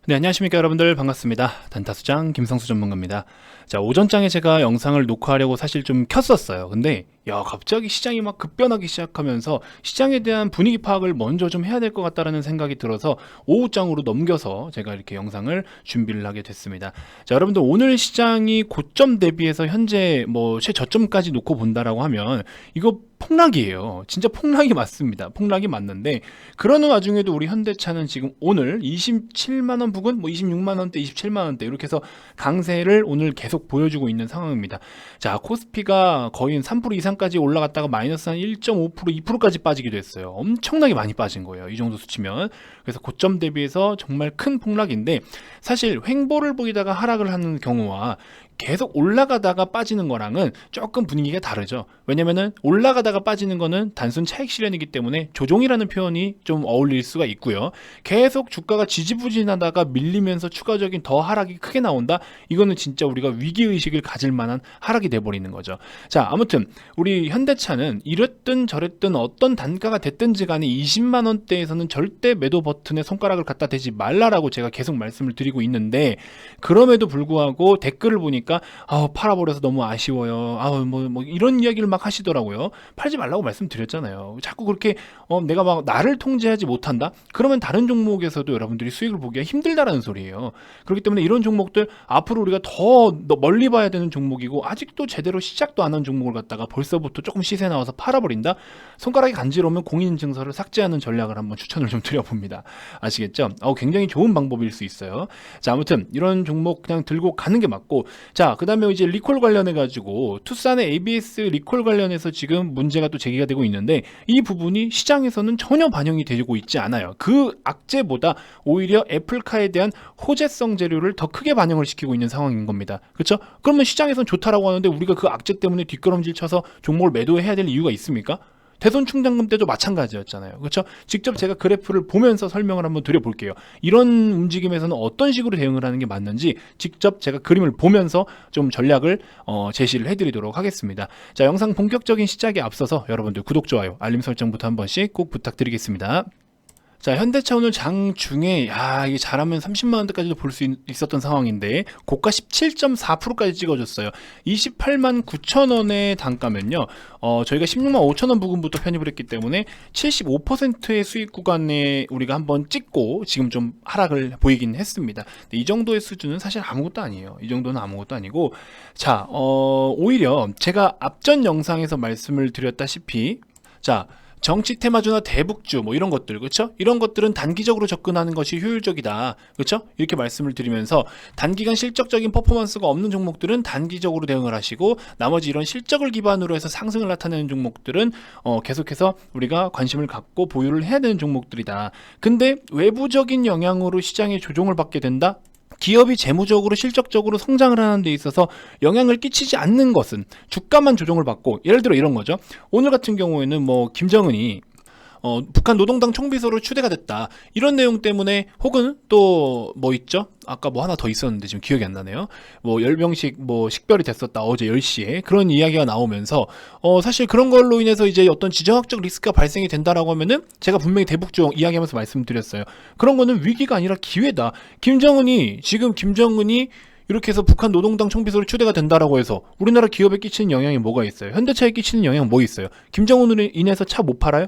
네, 안녕하십니까 여러분들, 반갑습니다. 단타수장 김성수 전문가입니다. 자, 오전장에 제가 영상을 녹화하려고 사실 좀 켰었어요. 근데 갑자기 시장이 막 급변하기 시작하면서 시장에 대한 분위기 파악을 먼저 좀 해야 될 것 같다라는 생각이 들어서 오후장으로 넘겨서 제가 이렇게 영상을 준비를 하게 됐습니다. 자, 여러분들, 오늘 시장이 고점 대비해서 현재 뭐 최저점까지 놓고 본다라고 하면 이거 폭락이에요. 진짜 폭락이 맞습니다. 폭락이 맞는데, 그러는 와중에도 우리 현대차는 지금 오늘 27만원 부근, 뭐 26만원대, 27만원대 이렇게 해서 강세를 오늘 계속 보여주고 있는 상황입니다. 자, 코스피가 거의 3% 이상까지 올라갔다가 마이너스 한 1.5%, 2%까지 빠지기도 했어요. 엄청나게 많이 빠진 거예요, 이 정도 수치면. 그래서 고점 대비해서 정말 큰 폭락인데, 사실 횡보를 보이다가 하락을 하는 경우와 계속 올라가다가 빠지는 거랑은 조금 분위기가 다르죠. 왜냐면은 올라가다가 빠지는 거는 단순 차익 실현이기 때문에 조종이라는 표현이 좀 어울릴 수가 있고요. 계속 주가가 지지부진하다가 밀리면서 추가적인 더 하락이 크게 나온다? 이거는 진짜 우리가 위기의식을 가질 만한 하락이 돼버리는 거죠. 자, 아무튼 우리 현대차는 이랬든 저랬든 어떤 단가가 됐든지 간에 20만원대에서는 절대 매도 버튼에 손가락을 갖다 대지 말라라고 제가 계속 말씀을 드리고 있는데, 그럼에도 불구하고 댓글을 보니까 팔아버려서 너무 아쉬워요. 뭐 이런 이야기를 막 하시더라고요. 팔지 말라고 말씀드렸잖아요. 자꾸 그렇게 내가 막 나를 통제하지 못한다? 그러면 다른 종목에서도 여러분들이 수익을 보기가 힘들다라는 소리예요. 그렇기 때문에 이런 종목들 앞으로 우리가 더 멀리 봐야 되는 종목이고, 아직도 제대로 시작도 안 한 종목을 갖다가 벌써부터 조금 시세 나와서 팔아버린다? 손가락이 간지러우면 공인인증서를 삭제하는 전략을 한번 추천을 좀 드려봅니다. 아시겠죠? 굉장히 좋은 방법일 수 있어요. 자, 아무튼 이런 종목 그냥 들고 가는 게 맞고, 자, 그 다음에 이제 리콜 관련해가지고 투싼의 ABS 리콜 관련해서 지금 문제가 또 제기가 되고 있는데, 이 부분이 시장에서는 전혀 반영이 되고 있지 않아요. 그 악재보다 오히려 애플카에 대한 호재성 재료를 더 크게 반영을 시키고 있는 상황인 겁니다. 그렇죠? 그러면 시장에서는 좋다라고 하는데 우리가 그 악재 때문에 뒷걸음질 쳐서 종목을 매도해야 될 이유가 있습니까? 대손 충당금 때도 마찬가지였잖아요. 그렇죠? 직접 제가 그래프를 보면서 설명을 한번 드려볼게요. 이런 움직임에서는 어떤 식으로 대응을 하는 게 맞는지 직접 제가 그림을 보면서 좀 전략을 제시를 해드리도록 하겠습니다. 자, 영상 본격적인 시작에 앞서서 여러분들 구독, 좋아요, 알림 설정부터 한 번씩 꼭 부탁드리겠습니다. 자, 현대차 오늘 장중에 이게 잘하면 30만원대까지도 볼 수 있었던 상황인데 고가 17.4%까지 찍어줬어요. 28만 9천원의 단가면요, 저희가 16만 5천원 부근부터 편입을 했기 때문에 75%의 수익 구간에 우리가 한번 찍고 지금 좀 하락을 보이긴 했습니다. 근데 이 정도의 수준은 사실 아무것도 아니에요. 이 정도는 아무것도 아니고, 자, 오히려 제가 앞전 영상에서 말씀을 드렸다시피, 자, 정치 테마주나 대북주 뭐 이런 것들, 그렇죠? 이런 것들은 단기적으로 접근하는 것이 효율적이다, 그렇죠? 이렇게 말씀을 드리면서 단기간 실적적인 퍼포먼스가 없는 종목들은 단기적으로 대응을 하시고, 나머지 이런 실적을 기반으로 해서 상승을 나타내는 종목들은 계속해서 우리가 관심을 갖고 보유를 해야 되는 종목들이다. 근데 외부적인 영향으로 시장에 조종을 받게 된다? 기업이 재무적으로 실적적으로 성장을 하는 데 있어서 영향을 끼치지 않는 것은 주가만 조정을 받고, 예를 들어 이런 거죠. 오늘 같은 경우에는 뭐 김정은이 북한 노동당 총비서로 추대가 됐다, 이런 내용 때문에, 혹은 또 뭐 있죠? 아까 뭐 하나 더 있었는데 지금 기억이 안 나네요. 뭐 열병식 뭐 식별이 됐었다, 어제 10시에 그런 이야기가 나오면서 사실 그런 걸로 인해서 이제 어떤 지정학적 리스크가 발생이 된다라고 하면은, 제가 분명히 대북주 이야기하면서 말씀드렸어요. 그런 거는 위기가 아니라 기회다. 김정은이 이렇게 해서 북한 노동당 총비서로 추대가 된다라고 해서 우리나라 기업에 끼치는 영향이 뭐가 있어요? 현대차에 끼치는 영향은 뭐 있어요? 김정은으로 인해서 차 못 팔아요?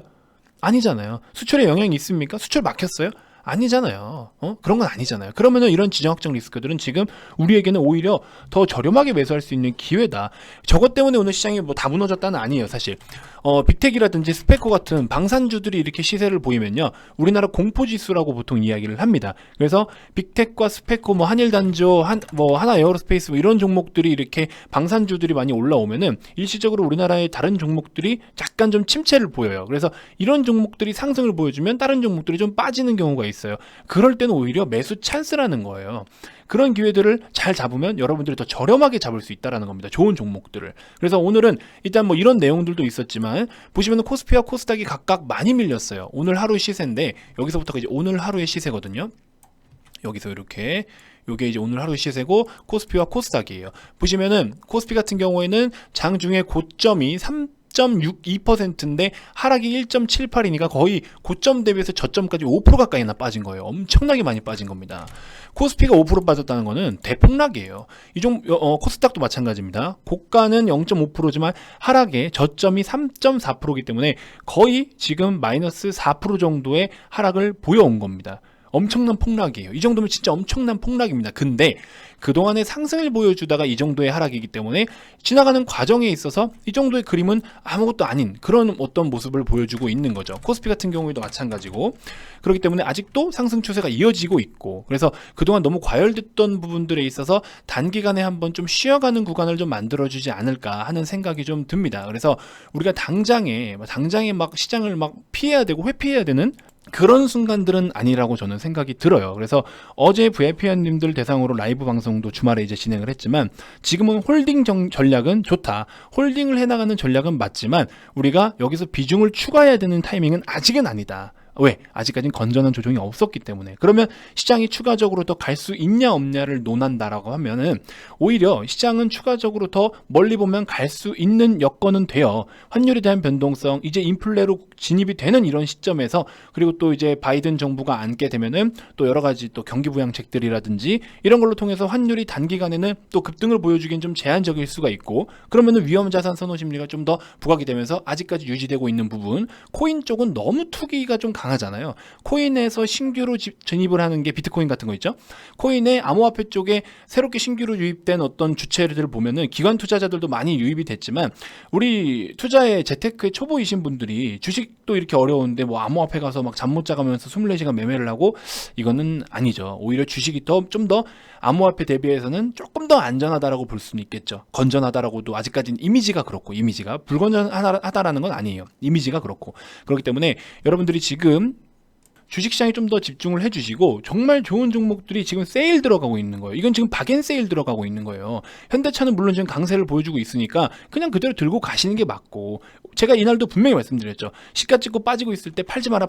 아니잖아요. 수출에 영향이 있습니까? 수출 막혔어요? 아니잖아요. 그런 건 아니잖아요. 그러면은 이런 지정학적 리스크들은 지금 우리에게는 오히려 더 저렴하게 매수할 수 있는 기회다. 저것 때문에 오늘 시장이 뭐 다 무너졌다는 아니에요, 사실. 빅텍이라든지 스페코 같은 방산주들이 이렇게 시세를 보이면요, 우리나라 공포지수라고 보통 이야기를 합니다. 그래서 빅텍과 스페코, 뭐 한일단조, 하나 에어로스페이스, 뭐 이런 종목들이 이렇게 방산주들이 많이 올라오면은 일시적으로 우리나라의 다른 종목들이 약간 좀 침체를 보여요. 그래서 이런 종목들이 상승을 보여주면 다른 종목들이 좀 빠지는 경우가 있어요. 그럴 때는 오히려 매수 찬스라는 거예요. 그런 기회들을 잘 잡으면 여러분들이 더 저렴하게 잡을 수 있다는 겁니다. 좋은 종목들을. 그래서 오늘은 일단 뭐 이런 내용들도 있었지만, 보시면 코스피와 코스닥이 각각 많이 밀렸어요. 오늘 하루 시세인데, 여기서부터가 이제 오늘 하루의 시세거든요. 여기서 이렇게, 요게 이제 오늘 하루 시세고 코스피와 코스닥이에요. 보시면은 코스피 같은 경우에는 장중에 고점이 3.62%인데 하락이 1.78이니까 거의 고점 대비해서 저점까지 5% 가까이나 빠진 거예요. 엄청나게 많이 빠진 겁니다. 코스피가 5% 빠졌다는 거는 대폭락이에요. 코스닥도 마찬가지입니다. 고가는 0.5%지만 하락의 저점이 3.4%이기 때문에 거의 지금 마이너스 4% 정도의 하락을 보여온 겁니다. 엄청난 폭락이에요. 이 정도면 진짜 엄청난 폭락입니다. 근데 그동안의 상승을 보여주다가 이 정도의 하락이기 때문에 지나가는 과정에 있어서 이 정도의 그림은 아무것도 아닌 그런 어떤 모습을 보여주고 있는 거죠. 코스피 같은 경우에도 마찬가지고, 그렇기 때문에 아직도 상승 추세가 이어지고 있고, 그래서 그동안 너무 과열됐던 부분들에 있어서 단기간에 한번 좀 쉬어가는 구간을 좀 만들어주지 않을까 하는 생각이 좀 듭니다. 그래서 우리가 당장에 막 시장을 막 피해야 되고 회피해야 되는 그런 순간들은 아니라고 저는 생각이 들어요. 그래서 어제 VIP원님들 대상으로 라이브 방송도 주말에 이제 진행을 했지만, 지금은 홀딩 전략은 좋다. 홀딩을 해나가는 전략은 맞지만 우리가 여기서 비중을 추가해야 되는 타이밍은 아직은 아니다. 왜? 아직까지는 건전한 조정이 없었기 때문에. 그러면 시장이 추가적으로 더 갈 수 있냐 없냐를 논한다라고 하면은 오히려 시장은 추가적으로 더 멀리 보면 갈 수 있는 여건은 돼요. 환율에 대한 변동성, 이제 인플레로 진입이 되는 이런 시점에서, 그리고 또 이제 바이든 정부가 앉게 되면은 또 여러 가지 또 경기 부양책들이라든지 이런 걸로 통해서 환율이 단기간에는 또 급등을 보여주기엔 좀 제한적일 수가 있고, 그러면은 위험 자산 선호 심리가 좀 더 부각이 되면서 아직까지 유지되고 있는 부분, 코인 쪽은 너무 투기가 좀 강하잖아요. 코인에서 신규로 진입을 하는 게 비트코인 같은 거 있죠. 코인의 암호화폐 쪽에 새롭게 신규로 유입된 어떤 주체들을 보면은 기관 투자자들도 많이 유입이 됐지만, 우리 투자에 재테크에 초보이신 분들이 주식도 이렇게 어려운데 뭐 암호화폐 가서 막 잠 못 자가면서 24시간 매매를 하고, 이거는 아니죠. 오히려 주식이 좀 더 암호화폐 대비해서는 조금 더 안전하다라고 볼 수는 있겠죠. 건전하다라고도 아직까지는 이미지가 그렇고, 이미지가 불건전하다라는 건 아니에요. 이미지가 그렇고. 그렇기 때문에 여러분들이 지금 주식시장에 좀 더 집중을 해주시고, 정말 좋은 종목들이 지금 세일 들어가고 있는 거예요. 이건 지금 박앤세일 들어가고 있는 거예요. 현대차는 물론 지금 강세를 보여주고 있으니까 그냥 그대로 들고 가시는 게 맞고, 제가 이날도 분명히 말씀드렸죠. 시가 찍고 빠지고 있을 때 팔지 마라.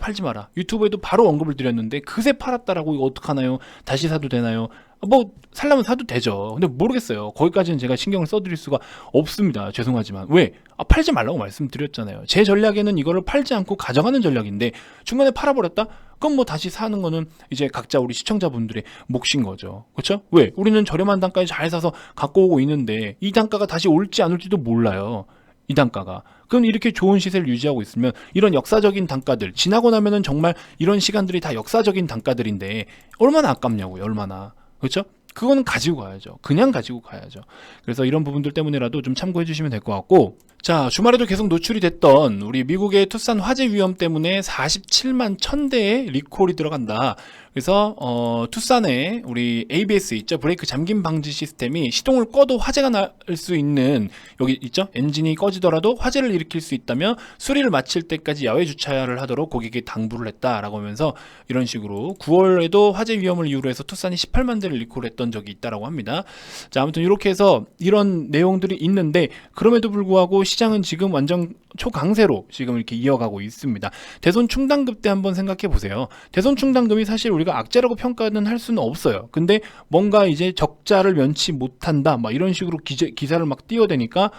유튜브에도 바로 언급을 드렸는데, 그새 팔았다라고 이거 어떡하나요? 다시 사도 되나요? 뭐 살려면 사도 되죠. 근데 모르겠어요. 거기까지는 제가 신경을 써드릴 수가 없습니다. 죄송하지만. 왜? 팔지 말라고 말씀드렸잖아요. 제 전략에는 이거를 팔지 않고 가져가는 전략인데, 중간에 팔아버렸다? 그럼 뭐 다시 사는 거는 이제 각자 우리 시청자분들의 몫인 거죠. 그렇죠? 왜? 우리는 저렴한 단가에 잘 사서 갖고 오고 있는데 이 단가가 다시 올지 안 올지도 몰라요. 이 단가가. 그럼 이렇게 좋은 시세를 유지하고 있으면 이런 역사적인 단가들, 지나고 나면은 정말 이런 시간들이 다 역사적인 단가들인데 얼마나 아깝냐고요. 얼마나. 그렇죠? 그거는 가지고 가야죠. 그냥 가지고 가야죠. 그래서 이런 부분들 때문에라도 좀 참고해 주시면 될 것 같고, 자, 주말에도 계속 노출이 됐던 우리 미국의 투싼 화재 위험 때문에 47만 1000대의 리콜이 들어간다. 그래서 투싼에 우리 ABS 있죠, 브레이크 잠김 방지 시스템이 시동을 꺼도 화재가 날 수 있는, 여기 있죠, 엔진이 꺼지더라도 화재를 일으킬 수 있다며 수리를 마칠 때까지 야외 주차를 하도록 고객에게 당부를 했다라고 하면서, 이런 식으로 9월에도 화재 위험을 이유로 해서 투싼이 18만 대를 리콜했던 적이 있다라고 합니다. 자, 아무튼 이렇게 해서 이런 내용들이 있는데, 그럼에도 불구하고 시장은 지금 완전 초강세로 지금 이렇게 이어가고 있습니다. 대손 충당금 때 한번 생각해 보세요. 대손 충당금이 사실 우리가 악재라고 평가는 할 수는 없어요. 근데 뭔가 이제 적자를 면치 못한다, 막 이런 식으로 기사를 막 띄워대니까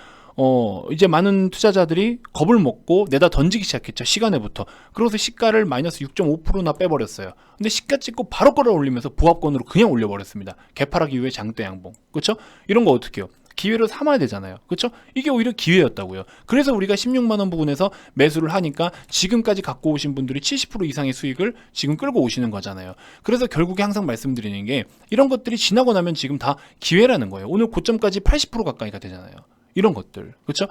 이제 많은 투자자들이 겁을 먹고 내다 던지기 시작했죠. 시간에부터. 그래서 시가를 마이너스 6.5%나 빼버렸어요. 근데 시가 찍고 바로 끌어올리면서 부합권으로 그냥 올려버렸습니다. 개파락 이후에 장대 양봉. 그렇죠? 이런 거 어떻게 해요? 기회로 삼아야 되잖아요. 그렇죠? 이게 오히려 기회였다고요. 그래서 우리가 16만 원 부근에서 매수를 하니까 지금까지 갖고 오신 분들이 70% 이상의 수익을 지금 끌고 오시는 거잖아요. 그래서 결국에 항상 말씀드리는 게, 이런 것들이 지나고 나면 지금 다 기회라는 거예요. 오늘 고점까지 80% 가까이가 되잖아요. 이런 것들. 그렇죠?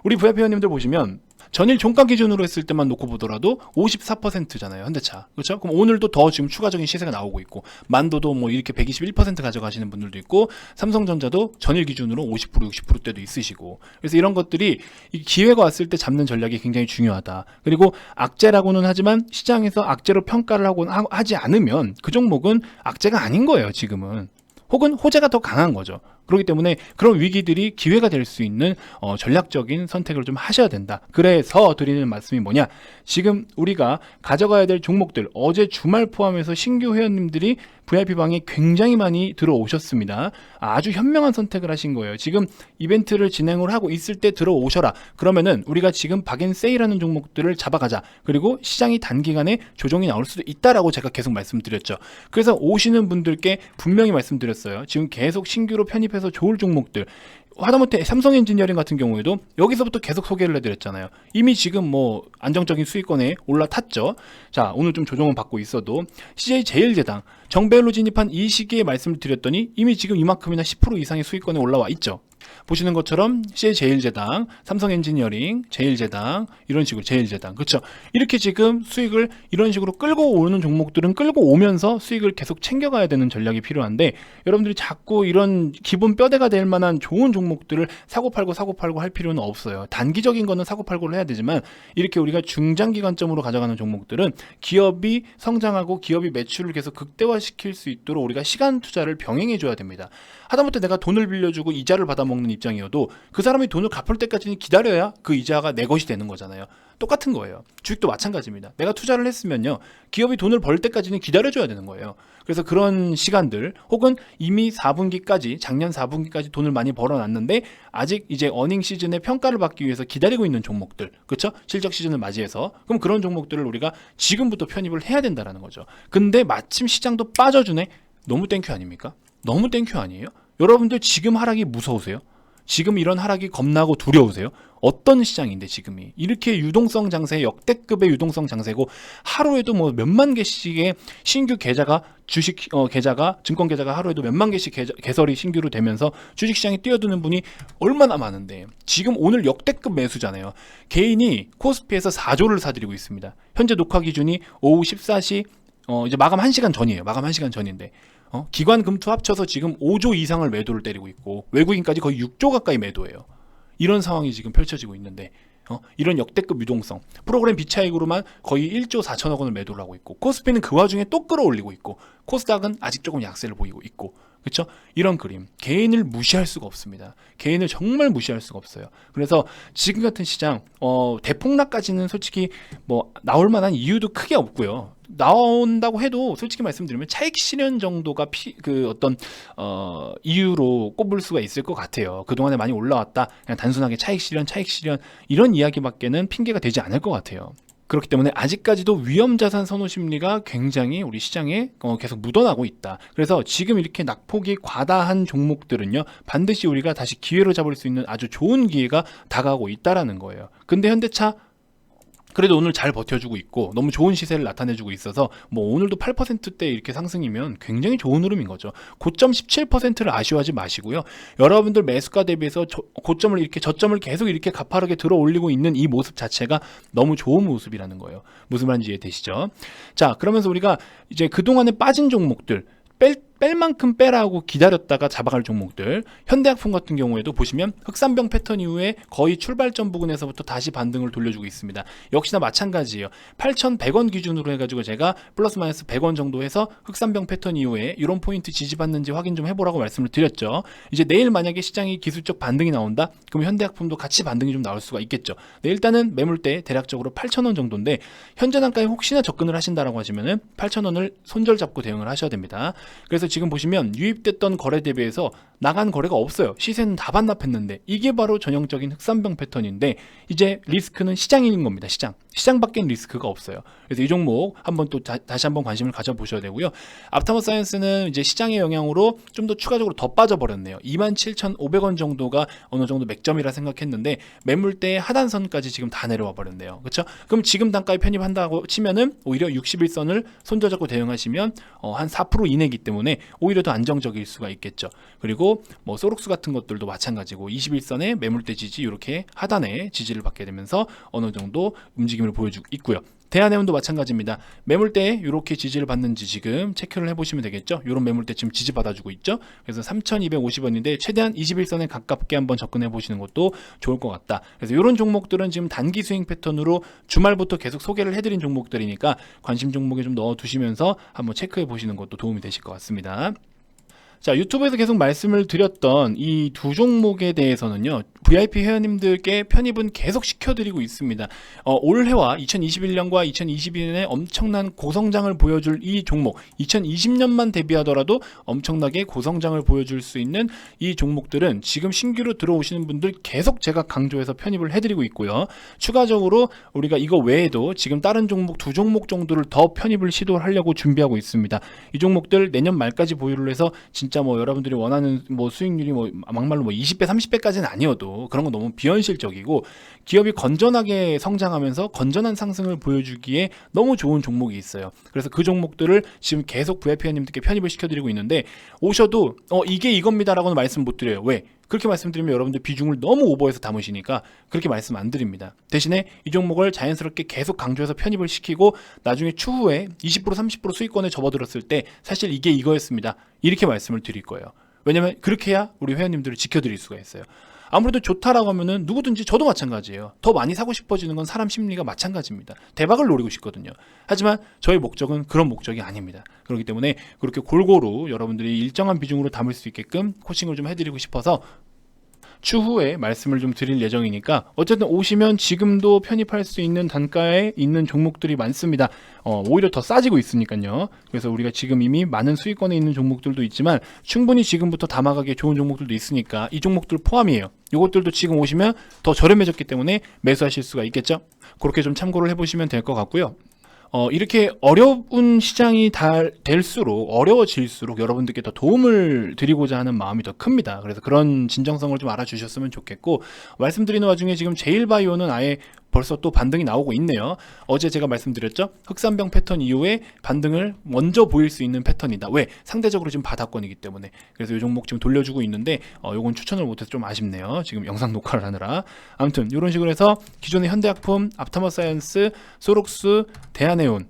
우리 VIP원님들 보시면 전일 종가 기준으로 했을 때만 놓고 보더라도 54%잖아요. 현대차. 그렇죠? 그럼 오늘도 더 지금 추가적인 시세가 나오고 있고, 만도도 뭐 이렇게 121% 가져가시는 분들도 있고, 삼성전자도 전일 기준으로 50%, 60%대도 있으시고. 그래서 이런 것들이 이 기회가 왔을 때 잡는 전략이 굉장히 중요하다. 그리고 악재라고는 하지만 시장에서 악재로 평가를 하지 않으면 그 종목은 악재가 아닌 거예요, 지금은. 혹은 호재가 더 강한 거죠. 그렇기 때문에 그런 위기들이 기회가 될 수 있는 전략적인 선택을 좀 하셔야 된다. 그래서 드리는 말씀이 뭐냐, 지금 우리가 가져가야 될 종목들, 어제 주말 포함해서 신규 회원님들이 VIP방에 굉장히 많이 들어오셨습니다. 아주 현명한 선택을 하신 거예요. 지금 이벤트를 진행을 하고 있을 때 들어오셔라. 그러면은 우리가 지금 박앤세일하는 종목들을 잡아가자. 그리고 시장이 단기간에 조정이 나올 수도 있다라고 제가 계속 말씀드렸죠. 그래서 오시는 분들께 분명히 말씀드렸어요. 지금 계속 신규로 편입해서 좋을 종목들, 하다못해 삼성 엔지니어링 같은 경우에도 여기서부터 계속 소개를 해드렸잖아요. 이미 지금 뭐 안정적인 수익권에 올라탔죠. 자, 오늘 좀 조정은 받고 있어도 CJ제일제당 정배열로 진입한 이 시기에 말씀을 드렸더니 이미 지금 이만큼이나 10% 이상의 수익권에 올라와 있죠. 보시는 것처럼 CJ제일제당, 삼성 엔지니어링, 제일제당, 이런 식으로 제일제당, 그렇죠? 이렇게 지금 수익을 이런 식으로 끌고 오는 종목들은 끌고 오면서 수익을 계속 챙겨가야 되는 전략이 필요한데, 여러분들이 자꾸 이런 기본 뼈대가 될 만한 좋은 종목들을 사고팔고 할 필요는 없어요. 단기적인 거는 사고팔고를 해야 되지만, 이렇게 우리가 중장기관점으로 가져가는 종목들은 기업이 성장하고 기업이 매출을 계속 극대화시킬 수 있도록 우리가 시간 투자를 병행해 줘야 됩니다. 하다못해 내가 돈을 빌려주고 이자를 받아먹는 입장이어도 그 사람이 돈을 갚을 때까지는 기다려야 그 이자가 내 것이 되는 거잖아요. 똑같은 거예요. 주식도 마찬가지입니다. 내가 투자를 했으면요, 기업이 돈을 벌 때까지는 기다려줘야 되는 거예요. 그래서 그런 시간들, 혹은 이미 4분기까지, 작년 4분기까지 돈을 많이 벌어놨는데 아직 이제 어닝 시즌의 평가를 받기 위해서 기다리고 있는 종목들, 그렇죠? 실적 시즌을 맞이해서, 그럼 그런 종목들을 우리가 지금부터 편입을 해야 된다는 거죠. 근데 마침 시장도 빠져주네? 너무 땡큐 아닙니까? 너무 땡큐 아니에요? 여러분들 지금 하락이 무서우세요? 지금 이런 하락이 겁나고 두려우세요? 어떤 시장인데 지금이 이렇게 유동성 장세, 역대급의 유동성 장세고, 하루에도 뭐 몇만 개씩의 신규 계좌가, 주식 계좌가, 증권 계좌가 하루에도 몇만 개씩 개설이 신규로 되면서 주식 시장에 뛰어드는 분이 얼마나 많은데, 지금 오늘 역대급 매수잖아요. 개인이 코스피에서 4조를 사들이고 있습니다. 현재 녹화 기준이 오후 14시, 이제 마감 1시간 전이에요. 마감 1시간 전인데 기관 금투 합쳐서 지금 5조 이상을 매도를 때리고 있고, 외국인까지 거의 6조 가까이 매도해요. 이런 상황이 지금 펼쳐지고 있는데, 이런 역대급 유동성, 프로그램 비차익으로만 거의 1조 4천억 원을 매도를 하고 있고, 코스피는 그 와중에 또 끌어올리고 있고, 코스닥은 아직 조금 약세를 보이고 있고, 그렇죠? 이런 그림, 개인을 무시할 수가 없습니다. 개인을 정말 무시할 수가 없어요. 그래서 지금 같은 시장 대폭락까지는 솔직히 뭐 나올 만한 이유도 크게 없고요. 나온다고 해도 솔직히 말씀드리면 차익 실현 정도가 이유로 꼽을 수가 있을 것 같아요. 그동안에 많이 올라왔다, 그냥 단순하게 차익 실현 이런 이야기밖에는 핑계가 되지 않을 것 같아요. 그렇기 때문에 아직까지도 위험자산 선호 심리가 굉장히 우리 시장에 계속 묻어나고 있다. 그래서 지금 이렇게 낙폭이 과다한 종목들은요, 반드시 우리가 다시 기회로 잡을 수 있는 아주 좋은 기회가 다가오고 있다라는 거예요. 근데 현대차 그래도 오늘 잘 버텨주고 있고 너무 좋은 시세를 나타내주고 있어서 뭐 오늘도 8%대 이렇게 상승이면 굉장히 좋은 흐름인 거죠. 고점 17%를 아쉬워하지 마시고요. 여러분들 매수가 대비해서 고점을 이렇게 저점을 계속 이렇게 가파르게 들어 올리고 있는 이 모습 자체가 너무 좋은 모습이라는 거예요. 무슨 말인지 이해되시죠? 자, 그러면서 우리가 이제 그동안에 빠진 종목들, 뺄 만큼 빼라고 기다렸다가 잡아갈 종목들, 현대약품 같은 경우에도 보시면 흑산병 패턴 이후에 거의 출발점 부근에서부터 다시 반등을 돌려주고 있습니다. 역시나 마찬가지예요. 8,100원 기준으로 해가지고 제가 플러스 마이너스 100원 정도 해서 흑산병 패턴 이후에 이런 포인트 지지받는지 확인 좀 해보라고 말씀을 드렸죠. 이제 내일 만약에 시장이 기술적 반등이 나온다, 그럼 현대약품도 같이 반등이 좀 나올 수가 있겠죠. 네, 일단은 매물대 대략적으로 8,000원 정도인데, 현재 단가에 혹시나 접근을 하신다라고 하시면은 8,000원을 손절 잡고 대응을 하셔야 됩니다. 그래서 지금 보시면 유입됐던 거래 대비해서 나간 거래가 없어요. 시세는 다 반납했는데, 이게 바로 전형적인 흑산병 패턴인데, 이제 리스크는 시장인 겁니다. 시장 밖엔 리스크가 없어요. 그래서 이 종목 한번 또 다시 한번 관심을 가져보셔야 되고요. 앞타머 사이언스는 이제 시장의 영향으로 좀 더 추가적으로 더 빠져버렸네요. 27,500원 정도가 어느 정도 맥점이라 생각했는데 매물대 하단선까지 지금 다 내려와 버렸네요. 그렇죠? 그럼 지금 단가에 편입한다고 치면은 오히려 61선을 손절잡고 대응하시면 한 4% 이내이기 때문에 오히려 더 안정적일 수가 있겠죠. 그리고 뭐 소록스 같은 것들도 마찬가지고 21선의 매물대 지지, 이렇게 하단에 지지를 받게 되면서 어느 정도 움직임을 보여주고 있고요. 대한해운도 마찬가지입니다. 매물대에 이렇게 지지를 받는지 지금 체크를 해보시면 되겠죠. 이런 매물대 지금 지지 받아주고 있죠. 그래서 3,250원인데 최대한 21선에 가깝게 한번 접근해 보시는 것도 좋을 것 같다. 그래서 이런 종목들은 지금 단기 스윙 패턴으로 주말부터 계속 소개를 해드린 종목들이니까 관심 종목에 좀 넣어두시면서 한번 체크해 보시는 것도 도움이 되실 것 같습니다. 자, 유튜브에서 계속 말씀을 드렸던 이 두 종목에 대해서는요, VIP 회원님들께 편입은 계속 시켜드리고 있습니다. 올해와 2021년과 2022년에 엄청난 고성장을 보여줄 이 종목, 2020년만 대비하더라도 엄청나게 고성장을 보여줄 수 있는 이 종목들은 지금 신규로 들어오시는 분들 계속 제가 강조해서 편입을 해드리고 있고요. 추가적으로 우리가 이거 외에도 지금 다른 종목 두 종목 정도를 더 편입을 시도를 하려고 준비하고 있습니다. 이 종목들 내년 말까지 보유를 해서 진짜 뭐 여러분들이 원하는 뭐 수익률이 뭐 막말로 뭐 20배, 30배까지는 아니어도 그런 건 너무 비현실적이고 기업이 건전하게 성장하면서 건전한 상승을 보여주기에 너무 좋은 종목이 있어요. 그래서 그 종목들을 지금 계속 VIP님들께 편입을 시켜드리고 있는데 오셔도 이게 이겁니다라고는 말씀 못 드려요. 왜? 그렇게 말씀드리면 여러분들 비중을 너무 오버해서 담으시니까 그렇게 말씀 안 드립니다. 대신에 이 종목을 자연스럽게 계속 강조해서 편입을 시키고 나중에 추후에 20% 30% 수익권에 접어들었을 때 사실 이게 이거였습니다. 이렇게 말씀을 드릴 거예요. 왜냐면 그렇게 해야 우리 회원님들을 지켜드릴 수가 있어요. 아무래도 좋다라고 하면은 누구든지 저도 마찬가지예요. 더 많이 사고 싶어지는 건 사람 심리가 마찬가지입니다. 대박을 노리고 싶거든요. 하지만 저의 목적은 그런 목적이 아닙니다. 그렇기 때문에 그렇게 골고루 여러분들이 일정한 비중으로 담을 수 있게끔 코칭을 좀 해드리고 싶어서 추후에 말씀을 좀 드릴 예정이니까 어쨌든 오시면 지금도 편입할 수 있는 단가에 있는 종목들이 많습니다. 오히려 더 싸지고 있으니까요. 그래서 우리가 지금 이미 많은 수익권에 있는 종목들도 있지만 충분히 지금부터 담아가기에 좋은 종목들도 있으니까 이 종목들 포함이에요. 이것들도 지금 오시면 더 저렴해졌기 때문에 매수하실 수가 있겠죠. 그렇게 좀 참고를 해보시면 될 것 같고요. 이렇게 어려운 시장이 될수록 어려워질수록 여러분들께 더 도움을 드리고자 하는 마음이 더 큽니다. 그래서 그런 진정성을 좀 알아주셨으면 좋겠고 말씀드리는 와중에 지금 제일바이오는 아예 벌써 또 반등이 나오고 있네요. 어제 제가 말씀드렸죠. 흑산병 패턴 이후에 반등을 먼저 보일 수 있는 패턴이다. 왜? 상대적으로 지금 바닥권이기 때문에. 그래서 이 종목 지금 돌려주고 있는데 요건 추천을 못해서 좀 아쉽네요. 지금 영상 녹화를 하느라. 아무튼 이런 식으로 해서 기존의 현대약품, 앞타머사이언스, 소록스, 대한해운,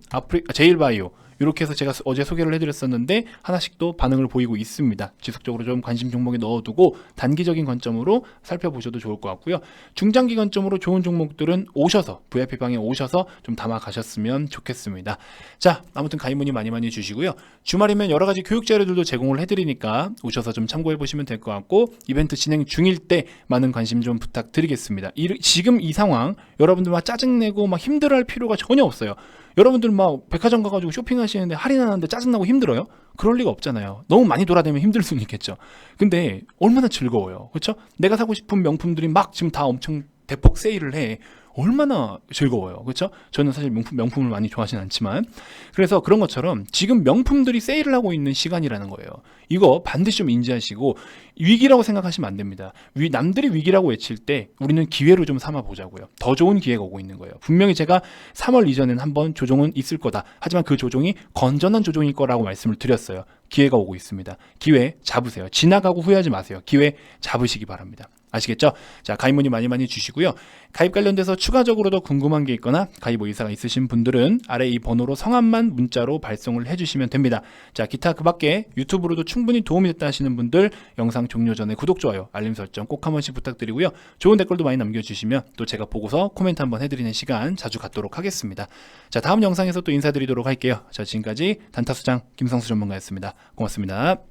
제일바이오 이렇게 해서 제가 어제 소개를 해드렸었는데 하나씩 또 반응을 보이고 있습니다. 지속적으로 좀 관심 종목에 넣어두고 단기적인 관점으로 살펴보셔도 좋을 것 같고요. 중장기 관점으로 좋은 종목들은 오셔서 VIP방에 오셔서 좀 담아 가셨으면 좋겠습니다. 자, 아무튼 가입 문의 많이 주시고요. 주말이면 여러 가지 교육 자료들도 제공을 해드리니까 오셔서 좀 참고해 보시면 될 것 같고 이벤트 진행 중일 때 많은 관심 좀 부탁드리겠습니다. 지금 이 상황 여러분들 막 짜증내고 막 힘들어할 필요가 전혀 없어요. 여러분들 막 백화점 가가지고 쇼핑하시는데 할인하는데 짜증나고 힘들어요? 그럴 리가 없잖아요. 너무 많이 돌아다니면 힘들 수는 있겠죠. 근데 얼마나 즐거워요. 그렇죠? 내가 사고 싶은 명품들이 막 지금 다 엄청 대폭 세일을 해. 얼마나 즐거워요. 그렇죠? 저는 사실 명품을 많이 좋아하진 않지만 그래서 그런 것처럼 지금 명품들이 세일을 하고 있는 시간이라는 거예요. 이거 반드시 좀 인지하시고 위기라고 생각하시면 안 됩니다. 남들이 위기라고 외칠 때 우리는 기회로 좀 삼아 보자고요. 더 좋은 기회가 오고 있는 거예요. 분명히 제가 3월 이전에는 한번 조정은 있을 거다. 하지만 그 조정이 건전한 조정일 거라고 말씀을 드렸어요. 기회가 오고 있습니다. 기회 잡으세요. 지나가고 후회하지 마세요. 기회 잡으시기 바랍니다. 아시겠죠? 자, 가입 문의 많이 주시고요. 가입 관련돼서 추가적으로 더 궁금한 게 있거나 가입 의사가 있으신 분들은 아래 이 번호로 성함만 문자로 발송을 해주시면 됩니다. 자, 기타 그 밖에 유튜브로도 충분히 도움이 됐다 하시는 분들 영상 종료 전에 구독, 좋아요, 알림 설정 꼭 한 번씩 부탁드리고요. 좋은 댓글도 많이 남겨주시면 또 제가 보고서 코멘트 한번 해드리는 시간 자주 갖도록 하겠습니다. 자, 다음 영상에서 또 인사드리도록 할게요. 자, 지금까지 단타수장 김성수 전문가였습니다. 고맙습니다.